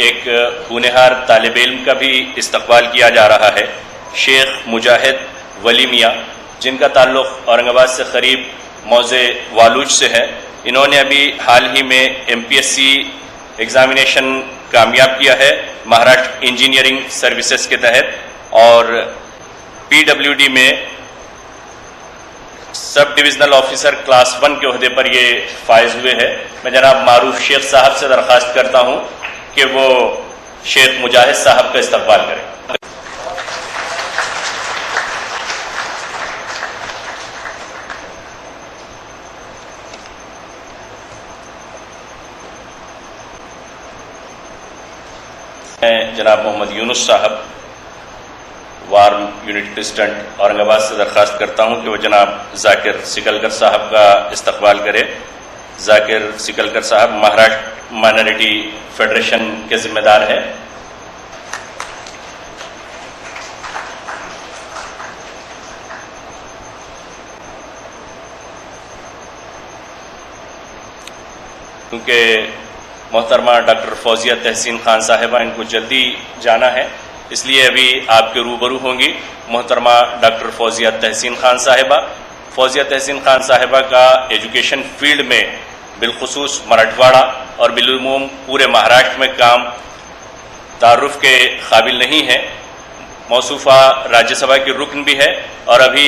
ایک ہونہار طالب علم کا بھی استقبال کیا جا رہا ہے، شیخ مجاہد ولی میاں، جن کا تعلق اورنگ آباد سے قریب موضع والوج سے ہے۔ انہوں نے ابھی حال ہی میں MPSC ایگزامینیشن کامیاب کیا ہے مہاراشٹر انجینئرنگ سروسز کے تحت، اور PWD میں سب ڈویژنل آفیسر کلاس 1 کے عہدے پر یہ فائز ہوئے ہیں۔ میں جناب معروف شیخ صاحب سے درخواست کرتا ہوں کہ وہ شیخ مجاہد صاحب کا استقبال کریں۔ میں جناب محمد یونس صاحب، وارم یونٹ پریزیڈنٹ اورنگ آباد سے درخواست کرتا ہوں کہ وہ جناب ذاکر سکلگر صاحب کا استقبال کرے۔ ذاکر سکلگر صاحب مہاراشٹر مائنارٹی فیڈریشن کے ذمہ دار ہیں۔ کیونکہ محترمہ ڈاکٹر فوزیہ تحسین خان صاحبہ ان کو جلدی جانا ہے، اس لیے ابھی آپ کے روبرو ہوں گی محترمہ ڈاکٹر فوزیہ تحسین خان صاحبہ۔ فوزیہ تحسین خان صاحبہ کا ایجوکیشن فیلڈ میں بالخصوص مراٹھواڑہ اور بالعموم پورے مہاراشٹر میں کام تعارف کے قابل نہیں ہے۔ موصوفہ راجیہ سبھا کی رکن بھی ہے، اور ابھی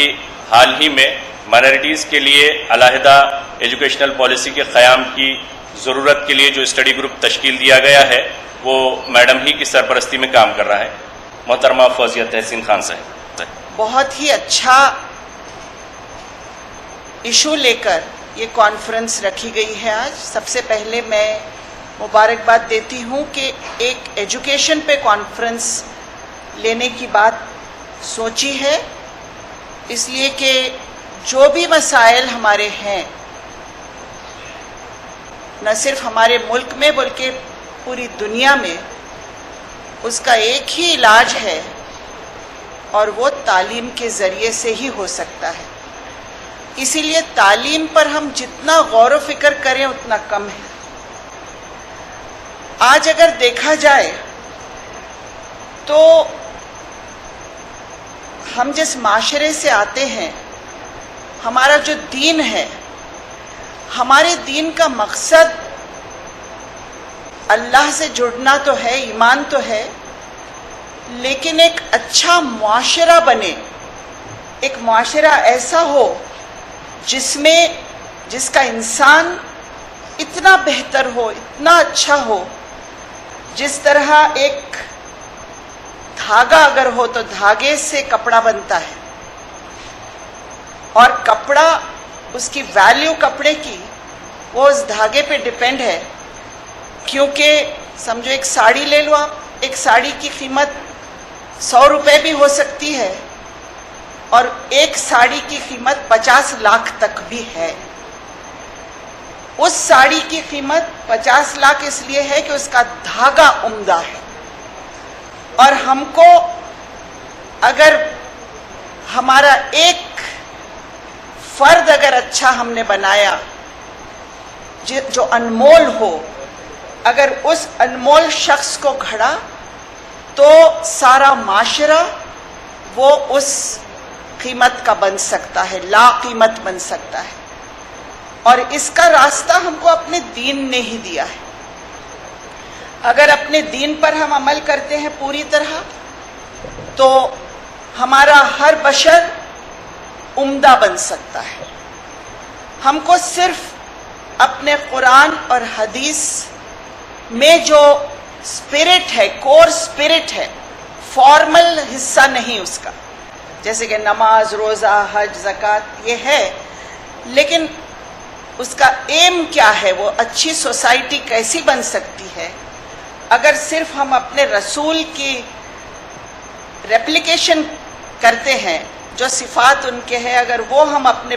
حال ہی میں مائنارٹیز کے لیے علیحدہ ایجوکیشنل پالیسی کے قیام کی ضرورت کے لیے جو اسٹڈی گروپ تشکیل دیا گیا ہے وہ میڈم ہی کی سرپرستی میں کام کر رہا ہے۔ محترمہ فوزیہ تحسین خان صاحب، بہت ہی اچھا ایشو لے کر یہ کانفرنس رکھی گئی ہے آج۔ سب سے پہلے میں مبارکباد دیتی ہوں کہ ایک ایجوکیشن پہ کانفرنس لینے کی بات سوچی ہے، اس لیے کہ جو بھی مسائل ہمارے ہیں نہ صرف ہمارے ملک میں بلکہ پوری دنیا میں، اس کا ایک ہی علاج ہے، اور وہ تعلیم کے ذریعے سے ہی ہو سکتا ہے۔ اسی لیے تعلیم پر ہم جتنا غور و فکر کریں اتنا کم ہے۔ آج اگر دیکھا جائے تو ہم جس معاشرے سے آتے ہیں، ہمارا جو دین ہے، ہمارے دین کا مقصد اللہ سے جڑنا تو ہے، ایمان تو ہے، لیکن ایک اچھا معاشرہ بنے، ایک معاشرہ ایسا ہو جس کا انسان اتنا بہتر ہو، اتنا اچھا ہو، جس طرح ایک دھاگا اگر ہو تو دھاگے سے کپڑا بنتا ہے، اور کپڑا، اس کی ویلیو کپڑے کی وہ اس دھاگے پہ ڈیپینڈ ہے۔ کیونکہ سمجھو ایک ساڑی لے لو آپ، ایک ساڑی کی قیمت 100 روپے بھی ہو سکتی ہے، اور ایک ساڑی کی قیمت 50 لاکھ تک بھی ہے۔ اس ساڑی کی قیمت 50 لاکھ اس لیے ہے کہ اس کا دھاگا عمدہ ہے، اور ہم کو اگر ہمارا ایک فرد اگر اچھا ہم نے بنایا جو انمول ہو، اگر اس انمول شخص کو گھڑا تو سارا معاشرہ وہ اس قیمت کا بن سکتا ہے، لا قیمت بن سکتا ہے، اور اس کا راستہ ہم کو اپنے دین نے ہی دیا ہے۔ اگر اپنے دین پر ہم عمل کرتے ہیں پوری طرح تو ہمارا ہر بشر عمدہ بن سکتا ہے۔ ہم کو صرف اپنے قرآن اور حدیث میں جو اسپرٹ ہے، کور اسپرٹ ہے، فارمل حصہ نہیں اس کا، جیسے کہ نماز، روزہ، حج، زکوٰۃ، یہ ہے، لیکن اس کا ایم کیا ہے، وہ اچھی سوسائٹی کیسی بن سکتی ہے اگر صرف ہم اپنے رسول کی ریپلیکیشن کرتے ہیں، جو صفات ان کے ہیں، اگر وہ ہم اپنے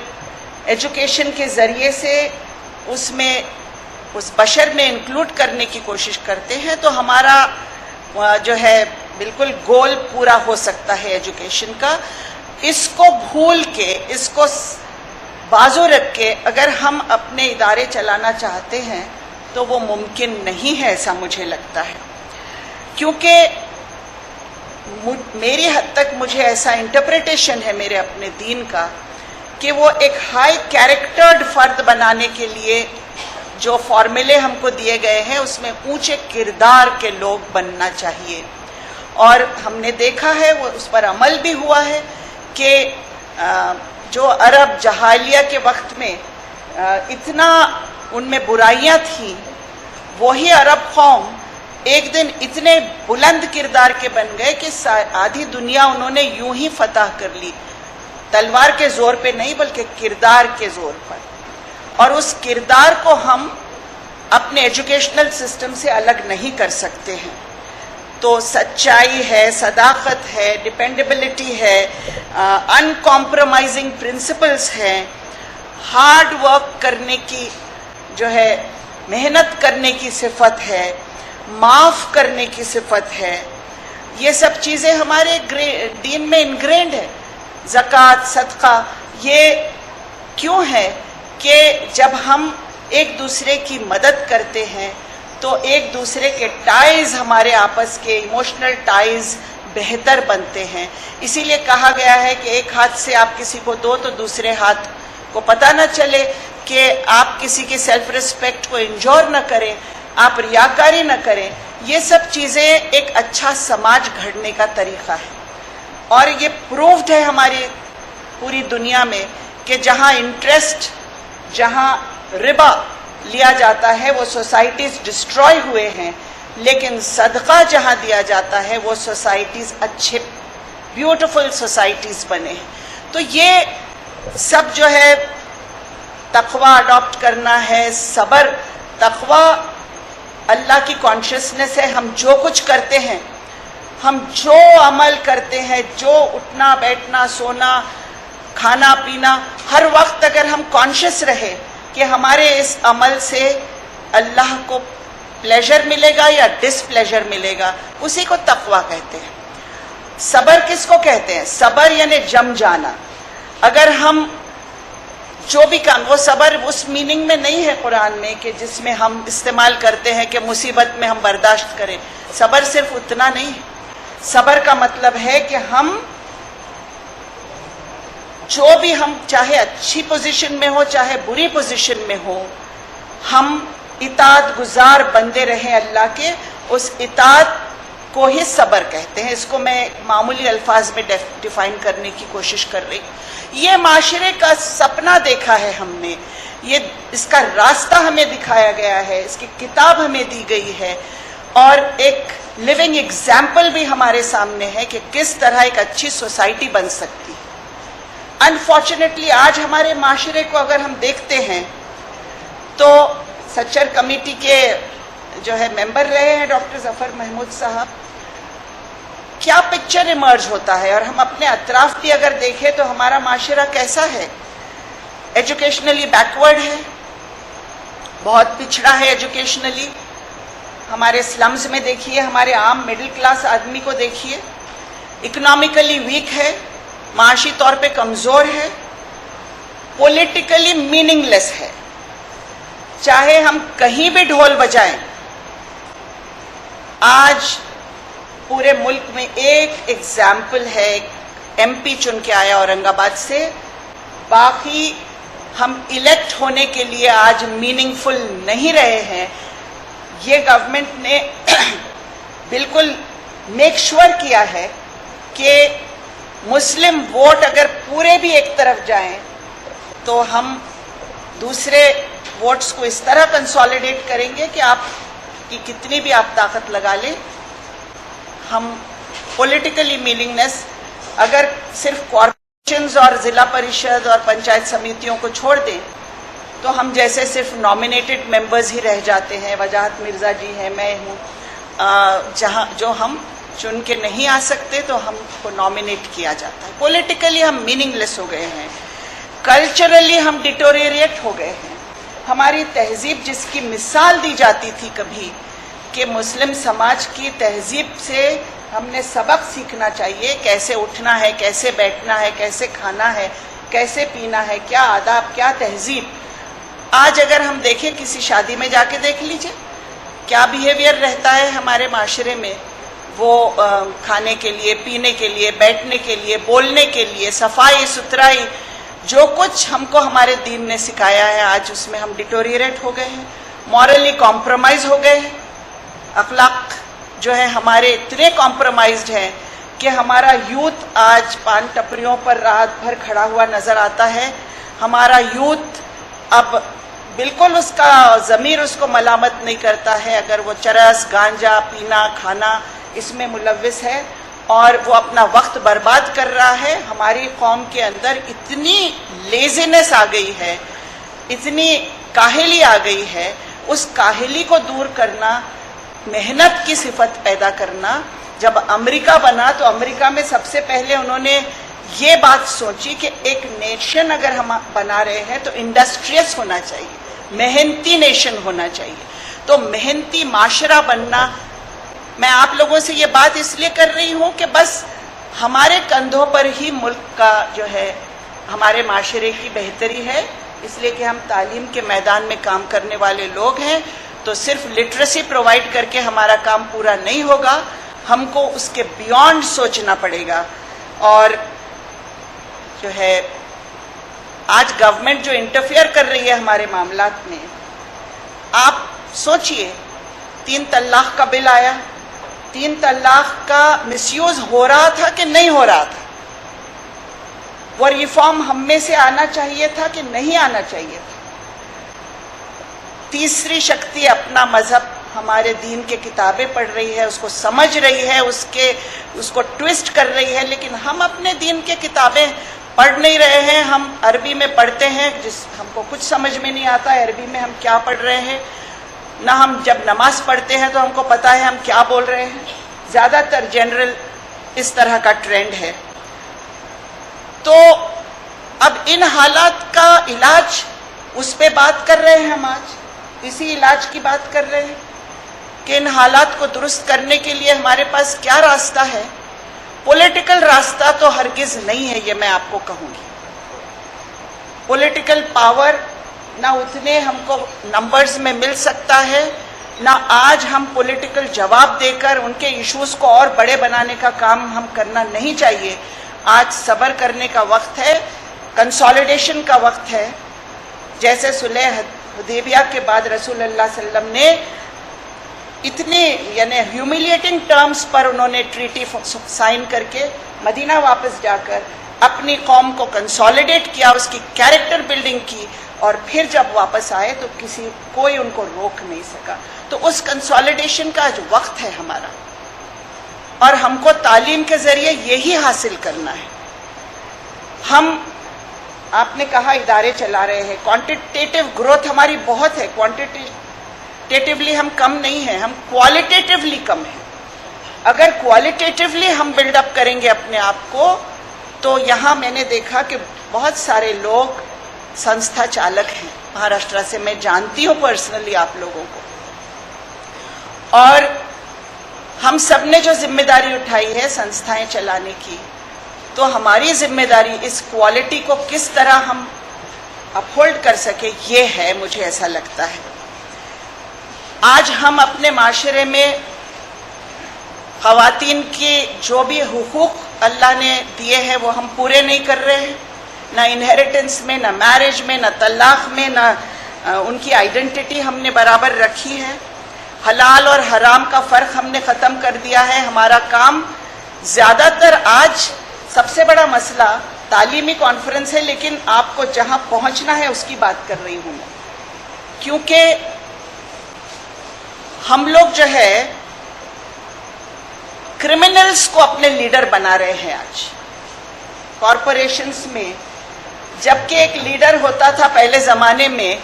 ایجوکیشن کے ذریعے سے اس میں اس بشر میں انکلوڈ کرنے کی کوشش کرتے ہیں تو ہمارا جو ہے بالکل گول پورا ہو سکتا ہے ایجوکیشن کا۔ اس کو بھول کے، اس کو بازو رکھ کے اگر ہم اپنے ادارے چلانا چاہتے ہیں تو وہ ممکن نہیں ہے، ایسا مجھے لگتا ہے۔ کیونکہ میری حد تک مجھے ایسا انٹرپریٹیشن ہے میرے اپنے دین کا کہ وہ ایک ہائی کیریکٹرڈ فرد بنانے کے لیے جو فارمولے ہم کو دیے گئے ہیں اس میں اونچے کردار کے لوگ بننا چاہیے. اور ہم نے دیکھا ہے وہ اس پر عمل بھی ہوا ہے کہ جو عرب جاہلیہ کے وقت میں اتنا ان میں برائیاں تھیں، وہی عرب قوم ایک دن اتنے بلند کردار کے بن گئے کہ آدھی دنیا انہوں نے یوں ہی فتح کر لی، تلوار کے زور پہ نہیں بلکہ کردار کے زور پر. اور اس کردار کو ہم اپنے ایجوکیشنل سسٹم سے الگ نہیں کر سکتے ہیں. تو سچائی ہے، صداقت ہے، ڈپینڈیبلٹی ہے، ان کمپرومائزنگ پرنسپلس ہیں، ہارڈ ورک کرنے کی جو ہے محنت کرنے کی صفت ہے، معاف کرنے کی صفت ہے. یہ سب چیزیں ہمارے دین میں انگرینڈ ہے. زکوٰۃ، صدقہ، یہ کیوں ہے کہ جب ہم ایک دوسرے کی مدد کرتے ہیں تو ایک دوسرے کے ٹائز، ہمارے آپس کے ایموشنل ٹائز بہتر بنتے ہیں. اسی لیے کہا گیا ہے کہ ایک ہاتھ سے آپ کسی کو دو تو دوسرے ہاتھ کو پتہ نہ چلے، کہ آپ کسی کی سیلف ریسپیکٹ کو انجور نہ کریں، آپ ریاکاری نہ کریں. یہ سب چیزیں ایک اچھا سماج گھڑنے کا طریقہ ہے. اور یہ پروفڈ ہے ہماری پوری دنیا میں کہ جہاں انٹرسٹ، جہاں ربا لیا جاتا ہے وہ سوسائٹیز ڈسٹروائے ہوئے ہیں، لیکن صدقہ جہاں دیا جاتا ہے وہ سوسائٹیز اچھے بیوٹیفل سوسائٹیز بنے ہیں. تو یہ سب جو ہے تقوی اڈاپٹ کرنا ہے، صبر، تقوی اللہ کی کانشیسنس ہے. ہم جو کچھ کرتے ہیں، ہم جو عمل کرتے ہیں، جو اٹھنا بیٹھنا سونا کھانا پینا، ہر وقت اگر ہم کانشیس رہے کہ ہمارے اس عمل سے اللہ کو پلیجر ملے گا یا ڈس پلیجر ملے گا، اسی کو تقوی کہتے ہیں. صبر کس کو کہتے ہیں؟ صبر یعنی جم جانا. اگر ہم جو بھی کام، وہ صبر اس میننگ میں نہیں ہے قرآن میں کہ جس میں ہم استعمال کرتے ہیں کہ مصیبت میں ہم برداشت کریں. صبر صرف اتنا نہیں ہے. صبر کا مطلب ہے کہ ہم جو بھی، ہم چاہے اچھی پوزیشن میں ہو چاہے بری پوزیشن میں ہو، ہم اطاعت گزار بندے رہیں اللہ کے. اس اطاعت کو ہی صبر کہتے ہیں. اس کو میں معمولی الفاظ میں ڈیفائن کرنے کی کوشش کر رہی. یہ معاشرے کا سپنا دیکھا ہے ہم نے، یہ اس کا راستہ ہمیں دکھایا گیا ہے، اس کی کتاب ہمیں دی گئی ہے، اور ایک لیونگ ایگزامپل بھی ہمارے سامنے ہے کہ کس طرح ایک اچھی سوسائٹی بن سکتی. انفارچونیٹلی آج ہمارے معاشرے کو اگر ہم دیکھتے ہیں تو سچر کمیٹی کے جو ہے ممبر رہے ہیں ڈاکٹر ظفر محمود صاحب، کیا پکچر ایمرج ہوتا ہے. اور ہم اپنے اطراف بھی اگر دیکھیں تو ہمارا معاشرہ کیسا ہے؟ ایجوکیشنلی بیکورڈ ہے، بہت پچھڑا ہے ایجوکیشنلی. ہمارے سلمز میں دیکھیے، ہمارے عام مڈل کلاس آدمی کو دیکھیے، اکنامکلی ویک ہے، معاشی طور پہ کمزور ہے، پولیٹیکلی میننگ لیس ہے. چاہے ہم کہیں بھی ڈھول بجائیں، آج پورے ملک میں ایک ایگزامپل ہے، ایم پی چن کے آیا اورنگ آباد سے، باقی ہم الیکٹ ہونے کے لیے آج میننگ فل نہیں رہے ہیں. یہ گورنمنٹ نے بالکل میک شور کیا ہے کہ مسلم ووٹ اگر پورے بھی ایک طرف جائیں تو ہم دوسرے ووٹس کو اس طرح کنسالیڈیٹ کریں گے کہ آپ کی کتنی بھی آپ طاقت لگا لیں، ہم پولیٹیکلی میننگنیس، اگر صرف کارپوریشنز اور ضلع پریشد اور پنچایت سمیتیوں کو چھوڑ دیں تو ہم جیسے صرف نامینیٹڈ ممبرز ہی رہ جاتے ہیں. وجاہت مرزا جی ہیں، میں ہوں، جہاں جو ہم چن کے نہیں آ سکتے تو ہم کو نامینیٹ کیا جاتا ہے. پولیٹیکلی ہم میننگ لیس ہو گئے ہیں، کلچرلی ہم ڈیٹوریٹ ہو گئے ہیں. ہماری تہذیب جس کی مثال دی جاتی تھی کبھی کہ مسلم سماج کی تہذیب سے ہم نے سبق سیکھنا چاہیے، کیسے اٹھنا ہے، کیسے بیٹھنا ہے، کیسے کھانا ہے، کیسے پینا ہے، کیا آداب، کیا تہذیب. آج اگر ہم دیکھیں کسی شادی میں جا کے دیکھ لیجئے کیا بیہیویئر رہتا ہے ہمارے معاشرے میں. وہ کھانے کے لیے، پینے کے لیے، بیٹھنے کے لیے، بولنے کے لیے، صفائی ستھرائی، جو کچھ ہم کو ہمارے دین نے سکھایا ہے، آج اس میں ہم ڈیٹوریٹ ہو گئے ہیں، مورلی کمپرومائز ہو گئے ہیں. اخلاق جو ہے ہمارے اتنے کمپرومائزڈ ہیں کہ ہمارا یوتھ آج پان ٹپریوں پر رات بھر کھڑا ہوا نظر آتا ہے. ہمارا یوتھ اب بالکل اس کا ضمیر اس کو ملامت نہیں کرتا ہے اگر وہ چرس، گانجا، پینا، کھانا اس میں ملوث ہے اور وہ اپنا وقت برباد کر رہا ہے. ہماری قوم کے اندر اتنی لیزینس آ گئی ہے، اتنی کاہلی آ گئی ہے. اس کاہلی کو دور کرنا، محنت کی صفت پیدا کرنا. جب امریکہ بنا تو امریکہ میں سب سے پہلے انہوں نے یہ بات سوچی کہ ایک نیشن اگر ہم بنا رہے ہیں تو انڈسٹریس ہونا چاہیے، محنتی نیشن ہونا چاہیے. تو محنتی معاشرہ بننا، میں آپ لوگوں سے یہ بات اس لیے کر رہی ہوں کہ بس ہمارے کندھوں پر ہی ملک کا جو ہے ہمارے معاشرے کی بہتری ہے، اس لیے کہ ہم تعلیم کے میدان میں کام کرنے والے لوگ ہیں. تو صرف لٹریسی پرووائڈ کر کے ہمارا کام پورا نہیں ہوگا، ہم کو اس کے بیونڈ سوچنا پڑے گا. اور جو ہے آج گورنمنٹ جو انٹرفیئر کر رہی ہے ہمارے معاملات میں، آپ سوچئے 3 طلاق کا بل آیا، 3 طلاق کا مس یوز ہو رہا تھا کہ نہیں ہو رہا تھا؟ وہ ریفارم ہم میں سے آنا چاہیے تھا کہ نہیں آنا چاہیے تھا؟ تیسری شکتی اپنا مذہب ہمارے دین کے کتابیں پڑھ رہی ہے، اس کو سمجھ رہی ہے، اس کو ٹویسٹ کر رہی ہے، لیکن ہم اپنے دین کے کتابیں پڑھ نہیں رہے ہیں. ہم عربی میں پڑھتے ہیں، ہم کو کچھ سمجھ میں نہیں آتا ہے عربی میں ہم کیا پڑھ رہے ہیں. نہ ہم جب نماز پڑھتے ہیں تو ہم کو پتہ ہے ہم کیا بول رہے ہیں. زیادہ تر جنرل اس طرح کا ٹرینڈ ہے. تو اب ان حالات کا علاج، اس پہ بات کر رہے ہیں ہم آج، اسی علاج کی بات کر رہے ہیں کہ ان حالات کو درست کرنے کے لیے ہمارے پاس کیا راستہ ہے. پولیٹیکل راستہ تو ہرگز نہیں ہے، یہ میں آپ کو کہوں گی. پولیٹیکل پاور نہ اتنے ہم کو نمبرز میں مل سکتا ہے، نہ آج ہم پولیٹیکل جواب دے کر ان کے ایشوز کو اور بڑے بنانے کا کام ہم کرنا نہیں چاہیے. آج صبر کرنے کا وقت ہے، کنسالیڈیشن کا وقت ہے. جیسے صلح حدیبیہ کے بعد رسول اللہ صلی اللہ علیہ وسلم نے اتنی یعنی ہیوملیٹنگ ٹرمز پر انہوں نے ٹریٹی سائن کر کے مدینہ واپس جا کر اپنی قوم کو کنسالیڈیٹ کیا، اس کی کیریکٹر بلڈنگ کی، اور پھر جب واپس آئے تو کوئی ان کو روک نہیں سکا. تو اس کنسالیڈیشن کا جو وقت ہے ہمارا، اور ہم کو تعلیم کے ذریعے یہی حاصل کرنا ہے. ہم، آپ نے کہا ادارے چلا رہے ہیں، کوانٹیٹیو گروتھ ہماری بہت ہے، کوانٹیٹیولی ہم کم نہیں ہیں، ہم کوالٹیٹیولی کم ہیں. اگر کوالٹیٹیولی ہم بلڈ اپ کریں گے اپنے آپ کو، تو یہاں میں نے دیکھا کہ بہت سارے لوگ سنستھا چالک ہیں مہاراشٹر سے، میں جانتی ہوں پرسنلی آپ لوگوں کو. اور ہم سب نے جو ذمہ داری اٹھائی ہے سنستھائیں چلانے کی، تو ہماری ذمہ داری اس کوالٹی کو کس طرح ہم اپہولڈ کر سکے، یہ ہے، مجھے ایسا لگتا ہے. آج ہم اپنے معاشرے میں خواتین کی جو بھی حقوق اللہ نے دیے ہیں وہ ہم پورے نہیں کر رہے ہیں، نہ انہیریٹنس میں، نہ میرج میں، نہ طلاق میں، نہ ان کی آئیڈینٹی ہم نے برابر رکھی ہے. حلال اور حرام کا فرق ہم نے ختم کر دیا ہے. ہمارا کام زیادہ تر آج سب سے بڑا مسئلہ تعلیمی کانفرنس ہے، لیکن آپ کو جہاں پہنچنا ہے اس کی بات کر رہی ہوں میں. کیونکہ ہم لوگ جو ہے کرمنلز کو اپنے لیڈر بنا رہے ہیں آج کارپوریشنز میں. جبکہ ایک لیڈر ہوتا تھا پہلے زمانے میں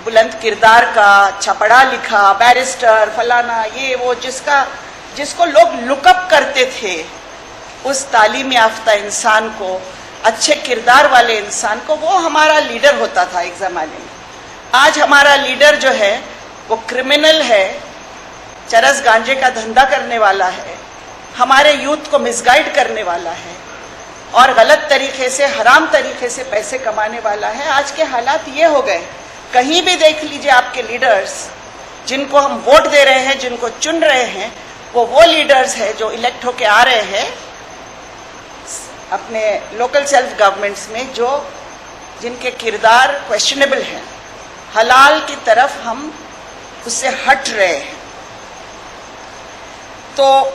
بلند کردار کا، اچھا پڑھا لکھا، بیرسٹر فلانا، یہ وہ، جس کو لوگ لک اپ کرتے تھے، اس تعلیم یافتہ انسان کو، اچھے کردار والے انسان کو، وہ ہمارا لیڈر ہوتا تھا ایک زمانے میں. آج ہمارا لیڈر جو ہے وہ کرمنل ہے، چرس گانجے کا دھندا کرنے والا ہے، ہمارے یوتھ کو مس گائیڈ کرنے والا ہے، اور غلط طریقے سے، حرام طریقے سے پیسے کمانے والا ہے. آج کے حالات یہ ہو گئے، کہیں بھی دیکھ لیجئے آپ کے لیڈرز جن کو ہم ووٹ دے رہے ہیں، جن کو چن رہے ہیں، وہ لیڈرز ہیں جو الیکٹ ہو کے آ رہے ہیں اپنے لوکل سیلف گورنمنٹس میں، جن کے کردار کویسچنیبل ہیں، حلال کی طرف ہم اس سے ہٹ رہے ہیں. تو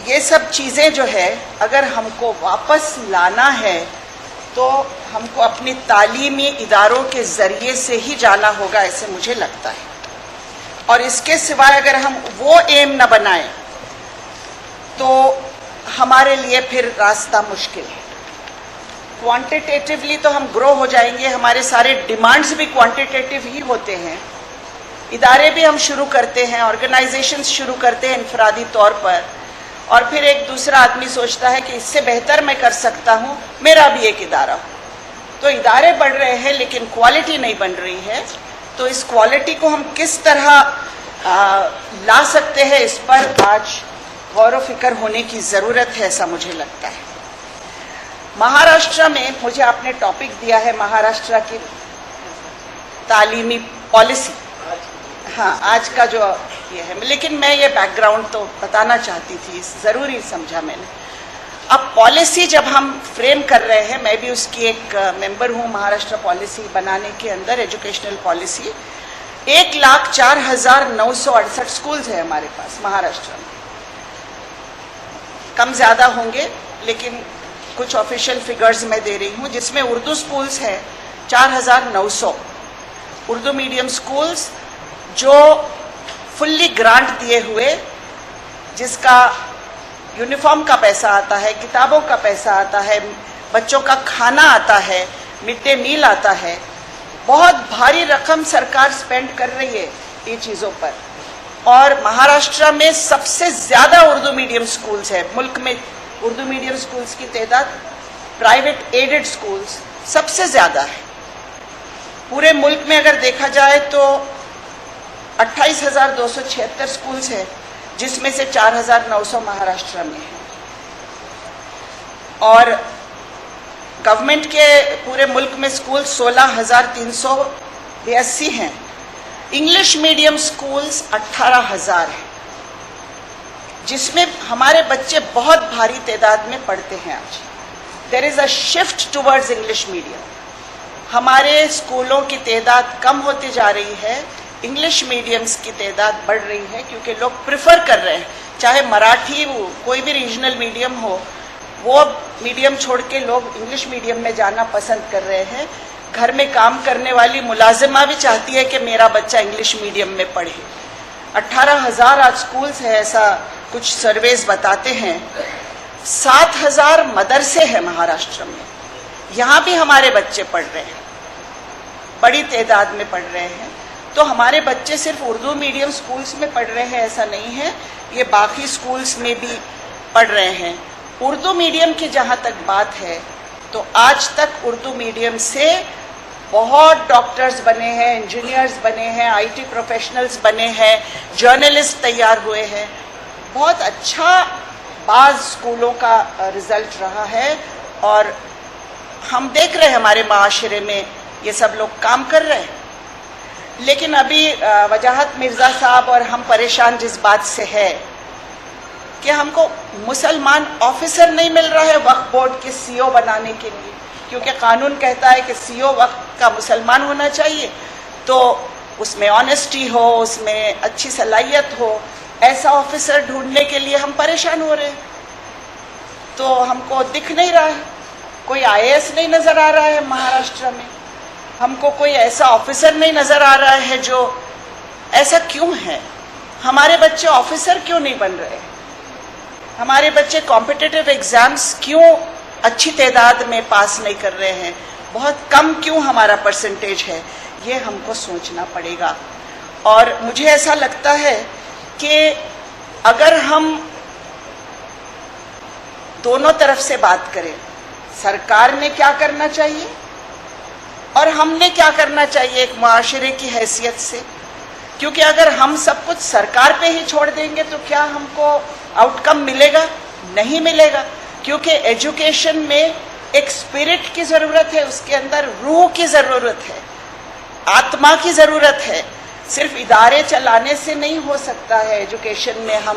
یہ سب چیزیں جو ہے اگر ہم کو واپس لانا ہے تو ہم کو اپنی تعلیمی اداروں کے ذریعے سے ہی جانا ہوگا، ایسے مجھے لگتا ہے. اور اس کے سوائے اگر ہم وہ ایم نہ بنائیں تو ہمارے لیے پھر راستہ مشکل ہے. کوانٹیٹیولی تو ہم گرو ہو جائیں گے، ہمارے سارے ڈیمانڈز بھی کوانٹیٹیو ہی ہوتے ہیں. ادارے بھی ہم شروع کرتے ہیں، آرگنائزیشنز شروع کرتے ہیں انفرادی طور پر، اور پھر ایک دوسرا آدمی سوچتا ہے کہ اس سے بہتر میں کر سکتا ہوں، میرا بھی ایک ادارہ ہو. تو ادارے بڑھ رہے ہیں لیکن کوالٹی نہیں بن رہی ہے. تو اس کوالٹی کو ہم کس طرح لا سکتے ہیں، اس پر آج غور و فکر ہونے کی ضرورت ہے، ایسا مجھے لگتا ہے. مہاراشٹر میں مجھے آپ نے ٹاپک دیا ہے مہاراشٹر کی تعلیمی پالیسی. ہاں، آج کا جو یہ ہے، لیکن میں یہ بیک گراؤنڈ تو بتانا چاہتی تھی، ضروری سمجھا میں نے. اب پالیسی جب ہم فریم کر رہے ہیں، میں بھی اس کی ایک ممبر ہوں مہاراشٹر پالیسی بنانے کے اندر، ایجوکیشنل پالیسی. 1,04,968 سکولز ہیں ہمارے پاس مہاراشٹر میں. کم زیادہ ہوں گے لیکن کچھ آفیشیل فگرز میں دے رہی ہوں، جس میں اردو سکولز ہیں 4,900 اردو میڈیم سکولز جو فلی گرانٹ دیے ہوئے، جس کا یونیفارم کا پیسہ آتا ہے، کتابوں کا پیسہ آتا ہے، بچوں کا کھانا آتا ہے، مڈ ڈے میل آتا ہے. بہت بھاری رقم سرکار سپینڈ کر رہی ہے یہ چیزوں پر. اور مہاراشٹر میں سب سے زیادہ اردو میڈیم سکولز ہیں. ملک میں اردو میڈیم سکولز کی تعداد، پرائیویٹ ایڈڈ سکولز سب سے زیادہ ہے. پورے ملک میں اگر دیکھا جائے تو 28,276 سکولز ہیں، جس میں سے 4,900 مہاراشٹر میں ہیں. اور گورنمنٹ کے پورے ملک میں سکول 16,382 ہیں. انگلش میڈیم سکولز 18,000 ہیں، جس میں ہمارے بچے بہت بھاری تعداد میں پڑھتے ہیں. آج دیر از اے شفٹ ٹورڈز انگلش میڈیم. ہمارے اسکولوں کی تعداد کم ہوتی جا رہی ہے، انگلش میڈیمز کی تعداد بڑھ رہی ہے، کیونکہ لوگ پریفر کر رہے ہیں، چاہے مراٹھی ہو، کوئی بھی ریجنل میڈیم ہو، وہ میڈیم چھوڑ کے لوگ انگلش میڈیم میں جانا پسند کر رہے ہیں. گھر میں کام کرنے والی ملازمہ بھی چاہتی ہے کہ میرا بچہ انگلش میڈیم میں پڑھے. 18,000 آج سکولز ہیں، ایسا کچھ سرویز بتاتے ہیں. 7,000 مدرسے ہیں مہاراشٹر میں، یہاں بھی ہمارے بچے پڑھ رہے ہیں، بڑی تعداد میں پڑھ رہے ہیں. تو ہمارے بچے صرف اردو میڈیم سکولز میں پڑھ رہے ہیں ایسا نہیں ہے، یہ باقی سکولز میں بھی پڑھ رہے ہیں. اردو میڈیم کی جہاں تک بات ہے تو آج تک اردو میڈیم سے بہت ڈاکٹرز بنے ہیں، انجینئرز بنے ہیں، آئی ٹی پروفیشنلز بنے ہیں، جرنلسٹ تیار ہوئے ہیں. بہت اچھا بعض اسکولوں کا رزلٹ رہا ہے، اور ہم دیکھ رہے ہیں ہمارے معاشرے میں یہ سب لوگ کام کر رہے ہیں. لیکن ابھی وجاہت مرزا صاحب اور ہم پریشان جس بات سے ہے کہ ہم کو مسلمان آفیسر نہیں مل رہا ہے وقف بورڈ کے سی او بنانے کے لیے، کیونکہ قانون کہتا ہے کہ سی او وقف کا مسلمان ہونا چاہیے. تو اس میں آنیسٹی ہو، اس میں اچھی صلاحیت ہو، ایسا آفیسر ڈھونڈنے کے لیے ہم پریشان ہو رہے ہیں. تو ہم کو دکھ نہیں رہا ہے، کوئی آئی اے ایس نہیں نظر آ رہا ہے مہاراشٹر میں، ہم کو کوئی ایسا آفیسر نہیں نظر آ رہا ہے جو. ایسا کیوں ہے؟ ہمارے بچے آفیسر کیوں نہیں بن رہے؟ ہمارے بچے کمپٹیٹیو ایگزامز کیوں اچھی تعداد میں پاس نہیں کر رہے ہیں؟ بہت کم کیوں ہمارا پرسنٹیج ہے؟ یہ ہم کو سوچنا پڑے گا. اور مجھے ایسا لگتا ہے کہ اگر ہم دونوں طرف سے بات کریں، سرکار نے کیا کرنا چاہیے اور ہم نے کیا کرنا چاہیے ایک معاشرے کی حیثیت سے، کیونکہ اگر ہم سب کچھ سرکار پہ ہی چھوڑ دیں گے تو کیا ہم کو آؤٹ کم ملے گا؟ نہیں ملے گا. کیونکہ ایجوکیشن میں ایک اسپرٹ کی ضرورت ہے، اس کے اندر روح کی ضرورت ہے، آتما کی ضرورت ہے. صرف ادارے چلانے سے نہیں ہو سکتا ہے ایجوکیشن میں ہم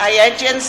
IITians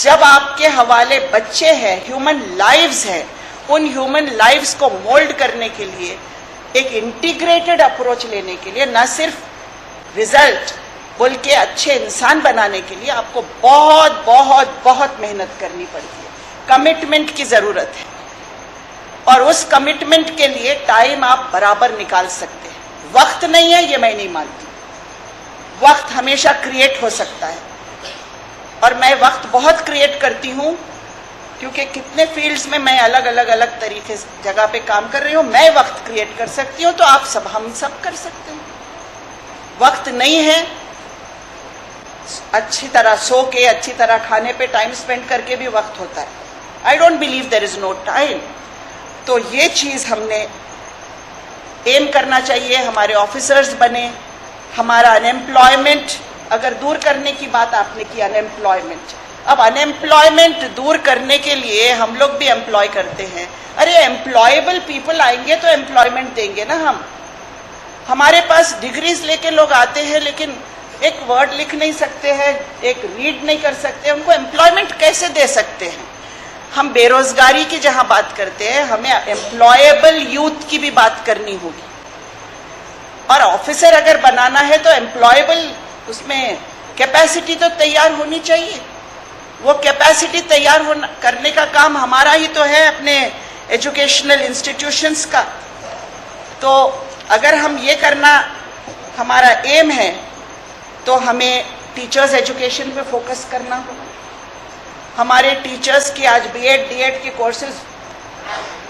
جب آپ کے حوالے بچے ہیں، ہیومن لائفز ہیں، ان ہیومن لائفز کو مولڈ کرنے کے لیے ایک انٹیگریٹڈ اپروچ لینے کے لیے، نہ صرف ریزلٹ بلکہ اچھے انسان بنانے کے لیے آپ کو بہت بہت بہت محنت کرنی پڑتی ہے، کمٹمنٹ کی ضرورت ہے، اور اس کمٹمنٹ کے لیے ٹائم آپ برابر نکال سکتے ہیں۔ وقت نہیں ہے یہ میں نہیں مانتی، وقت ہمیشہ کریٹ ہو سکتا ہے، اور میں وقت بہت کریٹ کرتی ہوں، کیونکہ کتنے فیلڈز میں میں الگ طریقے سے جگہ پہ کام کر رہی ہوں، میں وقت کریٹ کر سکتی ہوں، تو آپ سب، ہم سب کر سکتے ہیں۔ وقت نہیں ہے، اچھی طرح سو کے، اچھی طرح کھانے پہ ٹائم سپینڈ کر کے بھی وقت ہوتا ہے۔ I don't believe there is no time. تو یہ چیز ہم نے ایم کرنا چاہیے، ہمارے آفیسرز بنے، ہمارا انمپلائمنٹ اگر دور کرنے کی بات آپ نے کی، انمپلائمنٹ، اب انمپلائمنٹ دور کرنے کے لیے ہم لوگ بھی امپلائی کرتے ہیں، ارے امپلائیبل پیپل آئیں گے تو امپلائمنٹ دیں گے نا ہم۔ ہمارے پاس ڈگریز لے کے لوگ آتے ہیں لیکن ایک ورڈ لکھ نہیں سکتے ہیں، ایک ریڈ نہیں کر سکتے، ان کو امپلائمنٹ کیسے دے سکتے ہیں؟ ہم بے روزگاری کی جہاں بات کرتے ہیں، ہمیں امپلائیبل یوتھ کی بھی بات کرنی ہوگی، اور آفیسر اگر بنانا ہے تو امپلائیبل، اس میں کیپیسٹی تو تیار ہونی چاہیے۔ وہ کیپیسٹی تیار کرنے کا کام ہمارا ہی تو ہے، اپنے ایجوکیشنل انسٹیٹیوشنز کا۔ تو اگر ہم یہ کرنا ہمارا ایم ہے تو ہمیں ٹیچرز ایجوکیشن پہ فوکس کرنا ہوگا۔ ہمارے ٹیچرز کی آج بی ایڈ ڈی ایڈ کے کورسز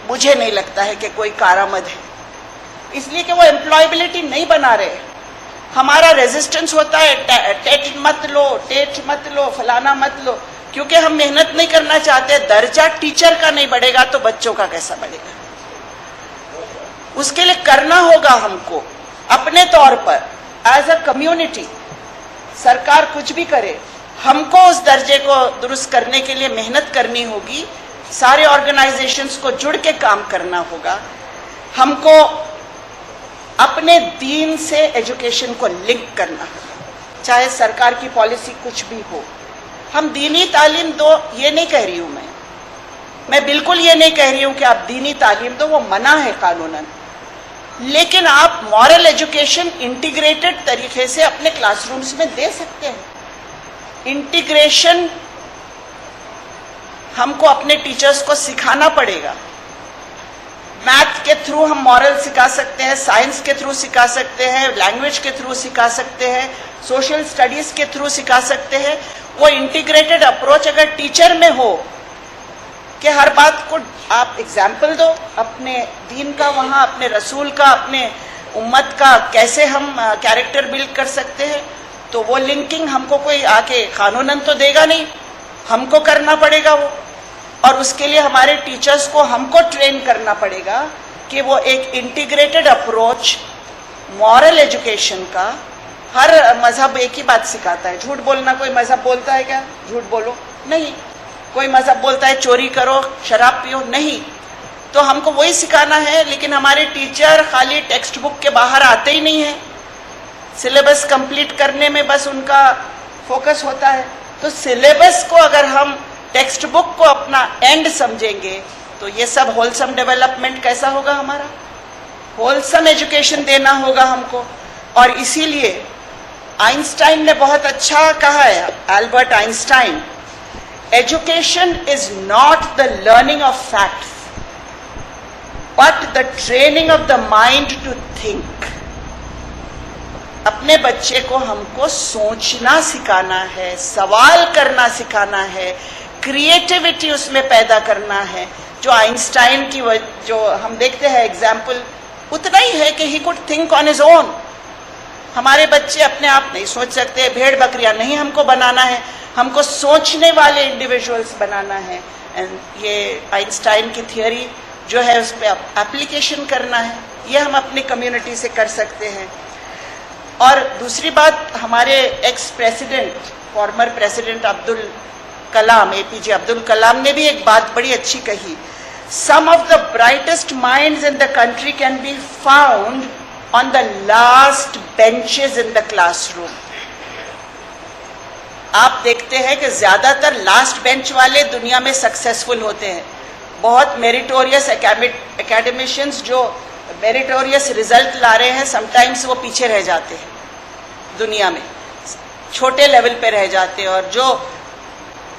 مجھے نہیں لگتا ہے کہ کوئی کارآمد ہے، اس لیے کہ وہ امپلائیبلٹی نہیں بنا رہے۔ ہمارا ریزسٹنس ہوتا ہے ٹیٹ مت لو، ٹیٹ مت لو، فلانا مت لو، کیونکہ ہم محنت نہیں کرنا چاہتے۔ درجہ ٹیچر کا نہیں بڑھے گا تو بچوں کا کیسا بڑھے گا؟ اس کے لیے کرنا ہوگا ہم کو اپنے طور پر، ایز اے کمیونٹی۔ سرکار کچھ بھی کرے، ہم کو اس درجے کو درست کرنے کے لیے محنت کرنی ہوگی، سارے آرگنائزیشنز کو جڑ کے کام کرنا ہوگا، ہم کو اپنے دین سے ایجوکیشن کو لنک کرنا ہوگا، چاہے سرکار کی پالیسی کچھ بھی ہو۔ ہم دینی تعلیم دو، یہ نہیں کہہ رہی ہوں میں بالکل یہ نہیں کہہ رہی ہوں کہ آپ دینی تعلیم دو، وہ منع ہے قانوناً، لیکن آپ مورل ایجوکیشن انٹیگریٹڈ طریقے سے اپنے کلاس رومز میں دے سکتے ہیں۔ انٹیگریشن ہم کو اپنے ٹیچرز کو سکھانا پڑے گا۔ میتھ کے تھرو ہم مورل سکھا سکتے ہیں، سائنس کے تھرو سکھا سکتے ہیں، لینگویج کے تھرو سکھا سکتے ہیں، سوشل سٹڈیز کے تھرو سکھا سکتے ہیں۔ وہ انٹیگریٹڈ اپروچ اگر ٹیچر میں ہو کہ ہر بات کو آپ ایگزامپل دو اپنے دین کا، وہاں اپنے رسول کا، اپنے امت کا کیسے ہم کیریکٹر بلڈ کر سکتے ہیں، تو وہ لنکنگ ہم کو کوئی آ کے قانوناً تو دے گا نہیں، ہم کو کرنا پڑے گا وہ، اور اس کے لیے ہمارے ٹیچرز کو ہم کو ٹرین کرنا پڑے گا کہ وہ ایک انٹیگریٹڈ اپروچ مورل ایجوکیشن کا۔ ہر مذہب ایک ہی بات سکھاتا ہے، جھوٹ بولنا کوئی مذہب بولتا ہے کیا؟ جھوٹ بولو نہیں۔ کوئی مذہب بولتا ہے چوری کرو، شراب پیو، نہیں۔ تو ہم کو وہی سکھانا ہے، لیکن ہمارے ٹیچر خالی ٹیکسٹ بک کے باہر آتے ہی نہیں ہیں، سلیبس کمپلیٹ کرنے میں بس ان کا فوکس ہوتا ہے۔ تو سلیبس کو اگر ہم ٹیکسٹ بک کو اپنا اینڈ سمجھیں گے تو یہ سب ہولسم ڈیولپمنٹ کیسا ہوگا؟ ہمارا ہولسم ایجوکیشن دینا ہوگا ہم کو۔ اور اسی لیے آئنسٹائن نے بہت اچھا کہا ہے، Albert Einstein, education is not the learning of facts but the training of the mind to think. اپنے بچے کو ہم کو سوچنا سکھانا ہے، سوال کرنا سکھانا ہے، کریٹیوٹی اس میں پیدا کرنا ہے۔ جو آئنسٹائن کی جو ہم دیکھتے ہیں ایگزامپل اتنا ہی ہے کہ he could think on his own. ہمارے بچے اپنے آپ نہیں سوچ سکتے، بھیڑ بکریاں نہیں ہم کو بنانا ہے، ہم کو سوچنے والے انڈیویجولز بنانا ہے۔ یہ آئنسٹائن کی تھیوری جو ہے اس پہ اپلیکیشن کرنا ہے، یہ ہم اپنی کمیونٹی سے کر سکتے ہیں۔ اور دوسری بات، ہمارے ex president, former president Abdul Kalam, A P J Abdul Kalam نے بھی ایک بات بڑی اچھی کہی، some of the brightest minds in the country can be found on the last benches in the classroom. آپ دیکھتے ہیں کہ زیادہ تر لاسٹ بینچ والے دنیا میں سکسیسفل ہوتے ہیں. بہت میریٹوریس اکیڈمیشینز جو میریٹوریس رزلٹ لا رہے ہیں سم ٹائمز وہ پیچھے رہ جاتے ہیں دنیا میں, چھوٹے لیول پہ رہ جاتے ہیں, اور جو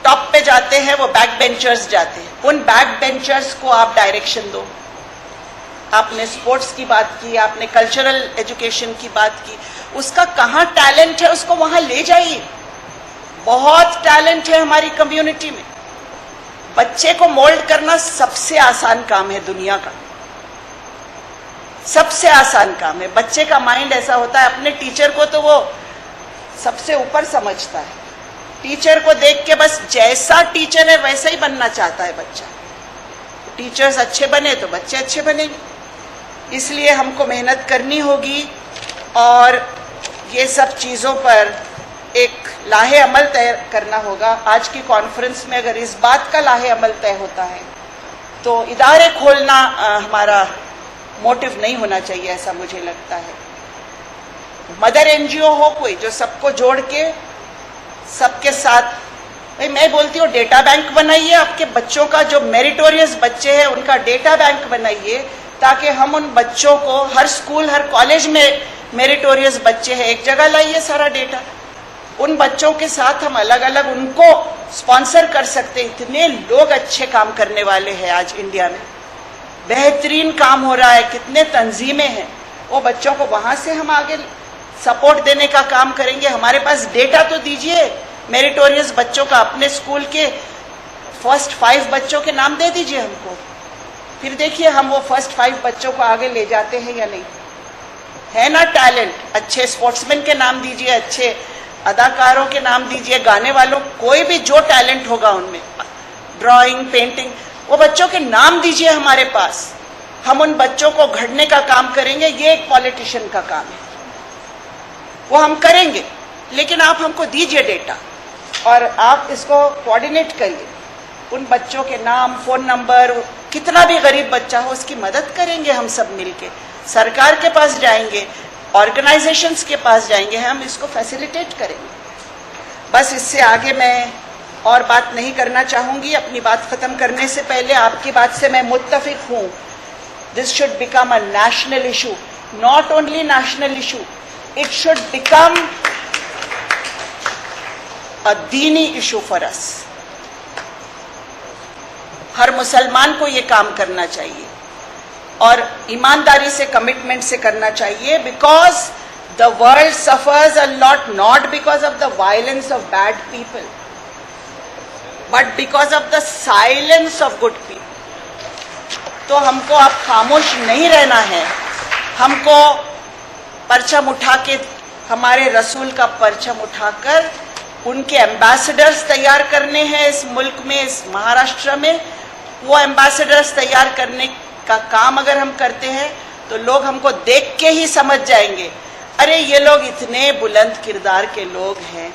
ٹاپ پہ جاتے ہیں وہ بیک بینچرز جاتے ہیں. ان بیک بینچرز کو آپ ڈائریکشن دو. آپ نے اسپورٹس کی بات کی, آپ نے کلچرل ایجوکیشن کی بات کی, اس کا کہاں ٹیلنٹ ہے اس کو وہاں لے جائیے. بہت ٹیلنٹ ہے ہماری کمیونٹی میں. بچے کو مولڈ کرنا سب سے آسان کام ہے دنیا کا, سب سے آسان کام ہے. بچے کا مائنڈ ایسا ہوتا ہے, اپنے ٹیچر کو تو وہ سب سے اوپر سمجھتا ہے. ٹیچر کو دیکھ کے بس جیسا ٹیچر ہے ویسا ہی بننا چاہتا ہے بچہ. ٹیچرز اچھے بنے تو بچے اچھے بنے گے. اس لیے ہم کو محنت کرنی ہوگی اور یہ سب چیزوں پر ایک لاہے عمل طے کرنا ہوگا. آج کی کانفرنس میں اگر اس بات کا لاہے عمل طے ہوتا ہے تو ادارے کھولنا ہمارا موٹو نہیں ہونا چاہیے, ایسا مجھے لگتا ہے. مدر این جی او ہو کوئی جو سب کو جوڑ کے سب کے ساتھ, میں بولتی ہوں ڈیٹا بینک بنائیے آپ کے بچوں کا, جو میریٹوریس بچے ہیں ان کا ڈیٹا بینک بنائیے تاکہ ہم ان بچوں کو ہر اسکول ہر کالج میں میریٹوریس بچے ہیں ایک جگہ لائیے سارا ڈیٹا. ان بچوں کے ساتھ ہم الگ الگ ان کو اسپانسر کر سکتے. اتنے لوگ اچھے کام کرنے والے ہیں آج انڈیا میں, بہترین کام ہو رہا ہے, کتنے تنظیمیں ہیں. وہ بچوں کو وہاں سے ہم آگے سپورٹ دینے کا کام کریں گے. ہمارے پاس ڈیٹا تو دیجئے میریٹوریس بچوں کا, اپنے اسکول کے فرسٹ 5 بچوں کے نام دے دیجئے ہم کو, پھر دیکھیے ہم وہ فرسٹ 5 بچوں کو آگے لے جاتے ہیں یا نہیں. ہے نا ٹیلنٹ, اچھے اسپورٹس مین کے نام دیجئے, اچھے اداکاروں کے نام دیجئے, گانے والوں, کوئی بھی جو ٹیلنٹ ہوگا ان میں, ڈرائنگ پینٹنگ, وہ بچوں کے نام دیجئے ہمارے پاس. ہم ان بچوں کو گھڑنے کا کام کریں گے. یہ ایک پالیٹیشین کا کام ہے, وہ ہم کریں گے, لیکن آپ ہم کو دیجئے ڈیٹا اور آپ اس کو کوآرڈینیٹ کریے. ان بچوں کے نام, فون نمبر, کتنا بھی غریب بچہ ہو اس کی مدد کریں گے ہم سب مل کے. سرکار کے پاس جائیں گے, آرگنائزیشنز کے پاس جائیں گے, ہم اس کو فیسیلیٹیٹ کریں گے. بس اس سے آگے میں اور بات نہیں کرنا چاہوں گی. اپنی بات ختم کرنے سے پہلے آپ کی بات سے میں متفق ہوں. This should become a national issue, not only national issue, it should become a دینی ایشو فار اس. ہر مسلمان کو یہ کام کرنا چاہیے اور ایمانداری سے, کمٹمنٹ سے کرنا چاہیے. Because the world suffers a lot not because of the violence of bad people but because of the silence of good people. تو ہم کو اب خاموش نہیں رہنا ہے. ہم کو پرچم اٹھا کے, ہمارے رسول کا پرچم اٹھا کر ان کے ایمبیسڈرز تیار کرنے ہیں اس ملک میں, اس مہاراشٹر میں. وہ ایمبیسڈرز تیار کرنے کا کام اگر ہم کرتے ہیں تو لوگ ہم کو دیکھ کے ہی سمجھ جائیں گے, ارے یہ لوگ اتنے بلند کردار کے لوگ ہیں,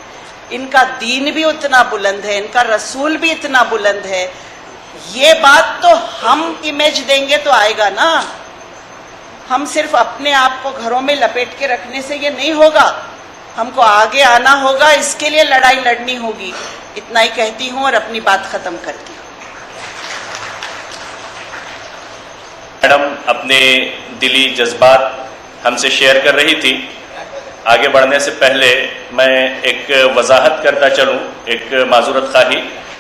ان کا دین بھی اتنا بلند ہے, ان کا رسول بھی اتنا بلند ہے. یہ بات تو ہم امیج دیں گے تو آئے گا نا. ہم صرف اپنے آپ کو گھروں میں لپیٹ کے رکھنے سے یہ نہیں ہوگا, ہم کو آگے آنا ہوگا, اس کے لیے لڑائی لڑنی ہوگی. اتنا ہی کہتی ہوں اور اپنی بات ختم کرتی ہوں. میڈم اپنے دلی جذبات ہم سے شیئر کر رہی تھی. آگے بڑھنے سے پہلے میں ایک وضاحت کرتا چلوں, ایک معذورت خواہی.